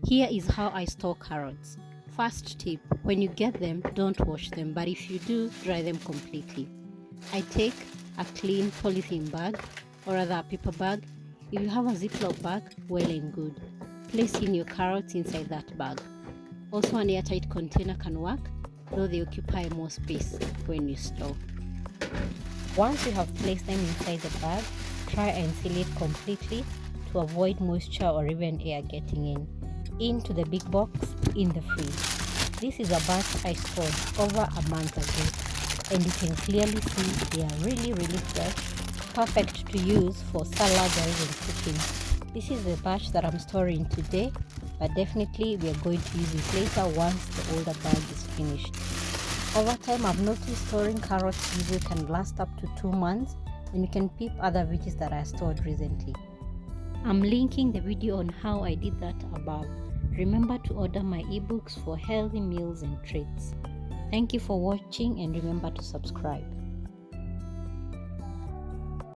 Here is how I store carrots. First tip, when you get them, don't wash them, but if you do, dry them completely. I take a clean polythene bag, or rather a paper bag. If you have a Ziploc bag, well and good. Place in your carrots inside that bag. Also, an airtight container can work, though they occupy more space when you store. Once you have placed them inside the bag, try and seal it completely to avoid moisture or even air getting in. Into the big box in the fridge. This is a batch I stored over a month ago, and you can clearly see they are really fresh, perfect to use for salads or even cooking. This is the batch that I'm storing today, but definitely we are going to use it later once the older bag is finished. Over time, I've noticed storing carrots usually can last up to 2 months, and you can peep other veggies that I stored recently. I'm linking the video on how I did that above. Remember to order my ebooks for healthy meals and treats. Thank you for watching, and remember to subscribe.